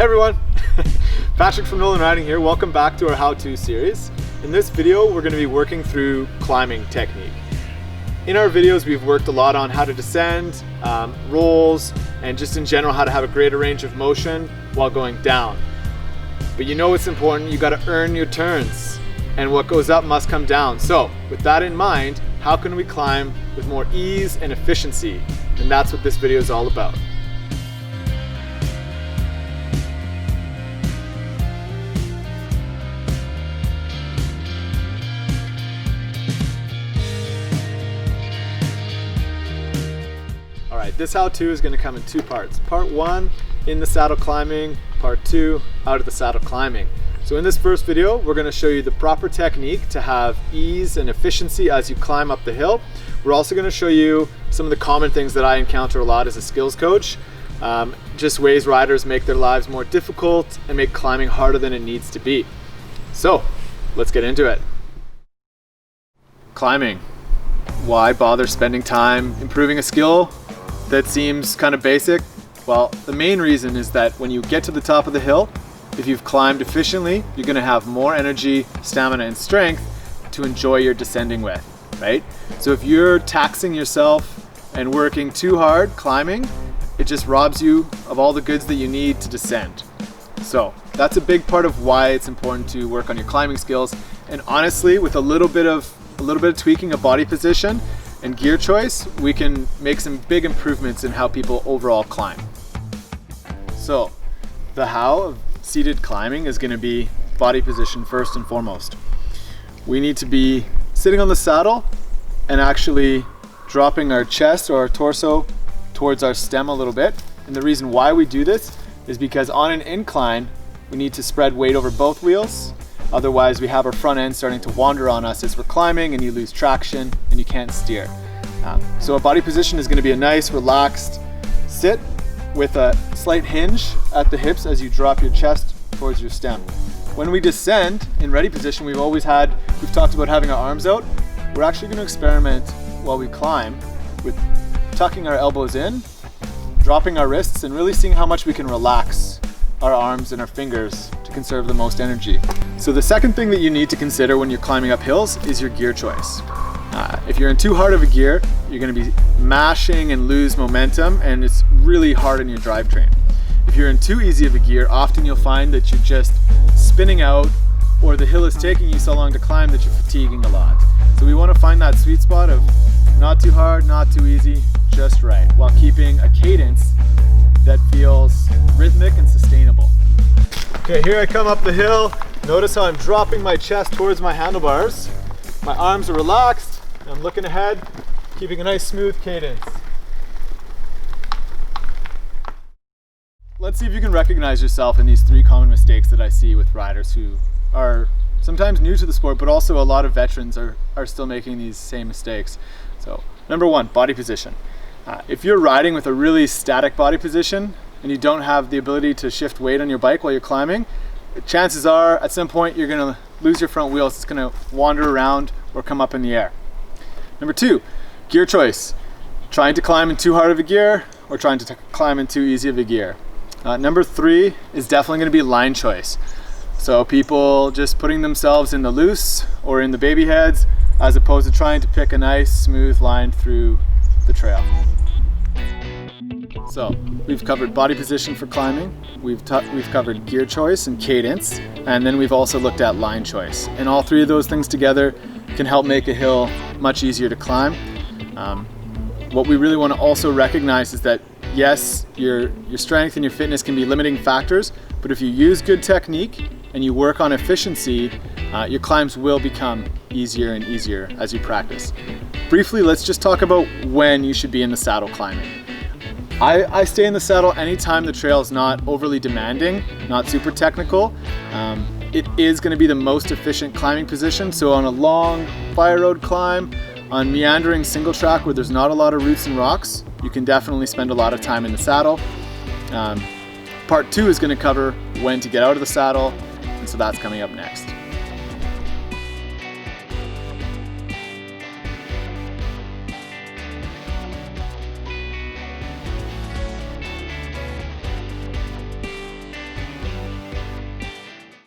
Hey everyone, Patrick from Nolan Riding here. Welcome back to our how-to series. In this video, we're going to be working through climbing technique. In our videos, we've worked a lot on how to descend, rolls, and just in general how to have a greater range of motion while going down. But you know what's important, you got to earn your turns, and what goes up must come down. So with that in mind, how can we climb with more ease and efficiency? And that's what this video is all about. Alright, this how-to is going to come in two parts. Part one, in the saddle climbing. Part two, out of the saddle climbing. So in this first video, we're going to show you the proper technique to have ease and efficiency as you climb up the hill. We're also going to show you some of the common things that I encounter a lot as a skills coach. Just ways riders make their lives more difficult and make climbing harder than it needs to be. So, let's get into it. Climbing. Why bother spending time improving a skill that seems kind of basic? Well, the main reason is that when you get to the top of the hill, if you've climbed efficiently, you're going to have more energy, stamina, and strength to enjoy your descending with, right? So if you're taxing yourself and working too hard climbing, it just robs you of all the goods that you need to descend. So that's a big part of why it's important to work on your climbing skills. And honestly, with a little bit of tweaking of body position and gear choice, we can make some big improvements in how people overall climb. So the how of seated climbing is going to be body position first and foremost. We need to be sitting on the saddle and actually dropping our chest or our torso towards our stem a little bit. And the reason why we do this is because on an incline, we need to spread weight over both wheels. Otherwise, we have our front end starting to wander on us as we're climbing and you lose traction and you can't steer. So a body position is going to be a nice, relaxed sit with a slight hinge at the hips as you drop your chest towards your stem. When we descend in ready position, we've talked about having our arms out. We're actually going to experiment while we climb with tucking our elbows in, dropping our wrists, and really seeing how much we can relax our arms and our fingers to conserve the most energy. So the second thing that you need to consider when you're climbing up hills is your gear choice. If you're in too hard of a gear, you're going to be mashing and lose momentum, and it's really hard on your drivetrain. If you're in too easy of a gear, often you'll find that you're just spinning out, or the hill is taking you so long to climb that you're fatiguing a lot. So we want to find that sweet spot of not too hard, not too easy, just right, while keeping a cadence that feels rhythmic and sustainable. Okay, here I come up the hill. Notice how I'm dropping my chest towards my handlebars. My arms are relaxed. I'm looking ahead, keeping a nice smooth cadence. Let's see if you can recognize yourself in these three common mistakes that I see with riders who are sometimes new to the sport, but also a lot of veterans are still making these same mistakes. So, number one, body position. If you're riding with a really static body position and you don't have the ability to shift weight on your bike while you're climbing, chances are at some point you're going to lose your front wheels. It's going to wander around or come up in the air. Number two, gear choice. Trying to climb in too hard of a gear or trying to climb in too easy of a gear. Number three is definitely going to be line choice. So people just putting themselves in the loose or in the baby heads as opposed to trying to pick a nice smooth line through the trail. So we've covered body position for climbing, we've covered gear choice and cadence, and then we've also looked at line choice. And all three of those things together can help make a hill much easier to climb. What we really want to also recognize is that yes, your strength and your fitness can be limiting factors, but if you use good technique and you work on efficiency, your climbs will become easier and easier as you practice. Briefly, let's just talk about when you should be in the saddle climbing. I stay in the saddle anytime the trail is not overly demanding, not super technical. It is going to be the most efficient climbing position. So on a long fire road climb, on meandering single track where there's not a lot of roots and rocks, you can definitely spend a lot of time in the saddle. Part two is going to cover when to get out of the saddle, and so that's coming up next.